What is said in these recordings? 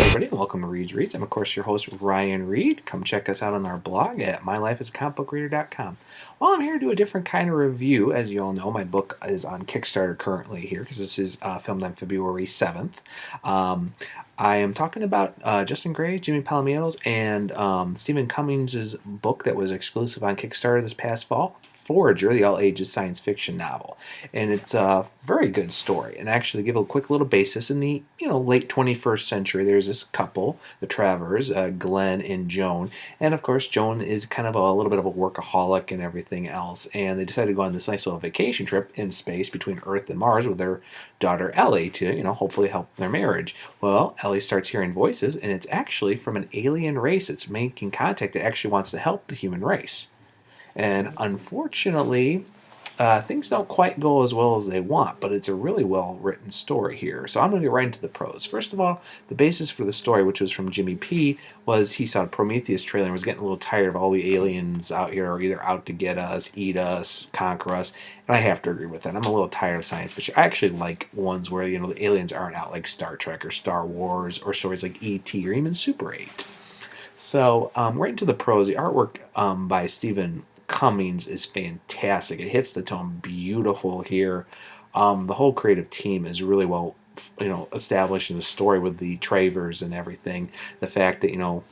everybody, and welcome to Reads. I'm, of course, your host, Ryan Reed. Come check us out on our blog at mylifeasacomicbookreader.com. Well, I'm here to do a different kind of review. As you all know, my book is on Kickstarter currently here, because this is filmed on February 7th. I am talking about Justin Gray, Jimmy Palmiotti, and Steven Cummings' book that was exclusive on Kickstarter this past fall, Forager, the all-ages science fiction novel. And it's a very good story. And actually, to give a quick little basis, in the late 21st century, there's this couple, the Travers, Glenn and Joan. And of course, Joan is kind of a little bit of a workaholic and everything else. And they decided to go on this nice little vacation trip in space between Earth and Mars with their daughter Ellie to, hopefully help their marriage. Well, Ellie starts hearing voices, and it's actually from an alien race that's making contact that actually wants to help the human race. And unfortunately, things don't quite go as well as they want, but it's a really well-written story here. So I'm going to get right into the prose. First of all, the basis for the story, which was from Jimmy P., was he saw a Prometheus trailer and was getting a little tired of all the aliens out here are either out to get us, eat us, conquer us. And I have to agree with that. I'm a little tired of science fiction. I actually like ones where, the aliens aren't out, like Star Trek or Star Wars, or stories like E.T. or even Super 8. So right into the prose, the artwork by Steven Cummings is fantastic. It hits the tone beautiful here. The whole creative team is really well, established in the story with the Travers and everything. The fact that,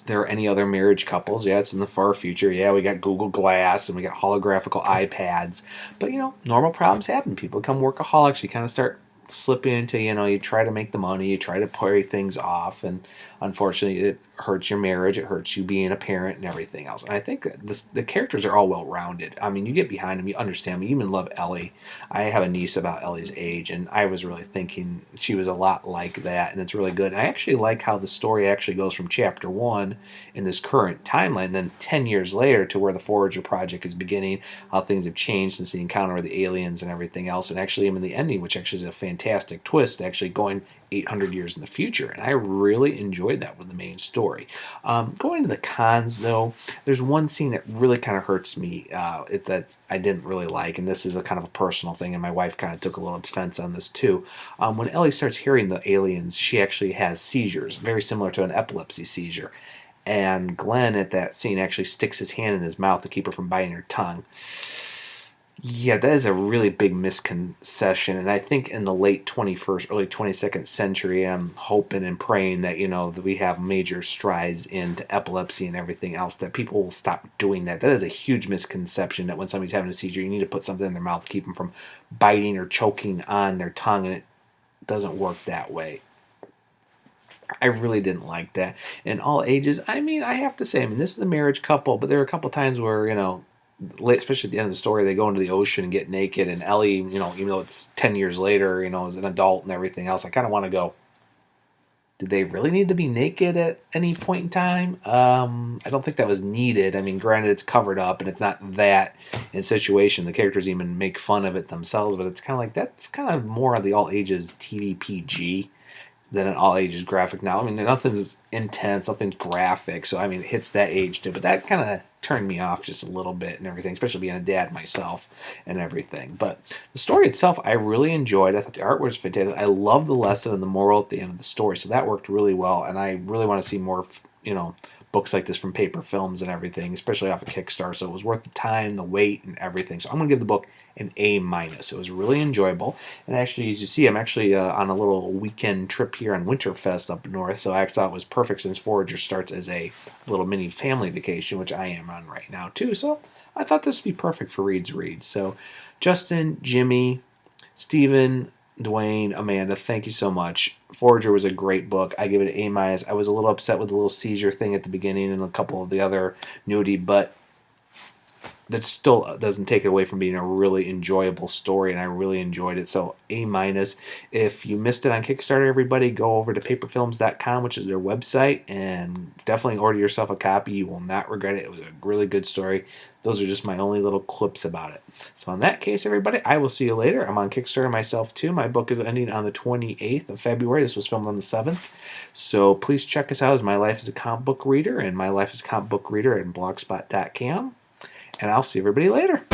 there are any other marriage couples. Yeah, it's in the far future. Yeah, we got Google Glass and we got holographical iPads. But, normal problems happen. People become workaholics. You kind of start slipping into, you try to make the money, you try to play things off, and unfortunately it hurts your marriage, it hurts you being a parent and everything else. And I think the characters are all well-rounded. I mean, you get behind them, you understand them, you even love Ellie. I have a niece about Ellie's age, and I was really thinking she was a lot like that, and it's really good. And I actually like how the story actually goes from chapter 1 in this current timeline, then 10 years later to where the Forager project is beginning, how things have changed since the encounter with the aliens and everything else, and actually even the ending, which actually is a fantastic twist, actually going 800 years in the future. And I really enjoyed that with the main story. Going to the cons, though, there's one scene that really kind of hurts me that I didn't really like, and this is a kind of a personal thing, and my wife kind of took a little offense on this too. When Ellie starts hearing the aliens, she actually has seizures, very similar to an epilepsy seizure. And Glenn at that scene actually sticks his hand in his mouth to keep her from biting her tongue. Yeah, that is a really big misconception, and I think in the late 21st, early 22nd century, I'm hoping and praying that, that we have major strides into epilepsy and everything else, that people will stop doing that. That is a huge misconception, that when somebody's having a seizure, you need to put something in their mouth to keep them from biting or choking on their tongue, and it doesn't work that way. I really didn't like that. In all ages, I have to say, this is a marriage couple, but there are a couple times where, especially at the end of the story, they go into the ocean and get naked, and Ellie, even though it's 10 years later, as an adult and everything else, I kind of want to go, did they really need to be naked at any point in time? I don't think that was needed. Granted, it's covered up, and it's not that in situation. The characters even make fun of it themselves, but it's kind of like, that's kind of more of the all-ages TV PG than an all-ages graphic novel. Nothing's intense, nothing's graphic, so, it hits that age too, but that kind of turned me off just a little bit and everything, especially being a dad myself and everything. But the story itself, I really enjoyed. I thought the art was fantastic. I love the lesson and the moral at the end of the story, so that worked really well, and I really want to see more, books like this from Paper Films and everything, especially off of Kickstarter, so it was worth the time, the wait, and everything. So I'm going to give the book an A-. It was really enjoyable, and actually, as you see, I'm actually on a little weekend trip here on Winterfest up north, so I thought it was perfect since Forager starts as a little mini family vacation, which I am on right now too, so I thought this would be perfect for Reads. So Justin, Jimmy, Steven, Dwayne, Amanda, thank you so much. Forager was a great book. I give it an A-. I was a little upset with the little seizure thing at the beginning and a couple of the other nudity, but that still doesn't take it away from being a really enjoyable story, and I really enjoyed it. So A-. If you missed it on Kickstarter, everybody, go over to paperfilms.com, which is their website, and definitely order yourself a copy. You will not regret it. It was a really good story. Those are just my only little clips about it. So in that case, everybody, I will see you later. I'm on Kickstarter myself too. My book is ending on the 28th of February. This was filmed on the 7th. So please check us out as My Life as a Comic Book Reader, and My Life as a Comic Book Reader at blogspot.com. And I'll see everybody later.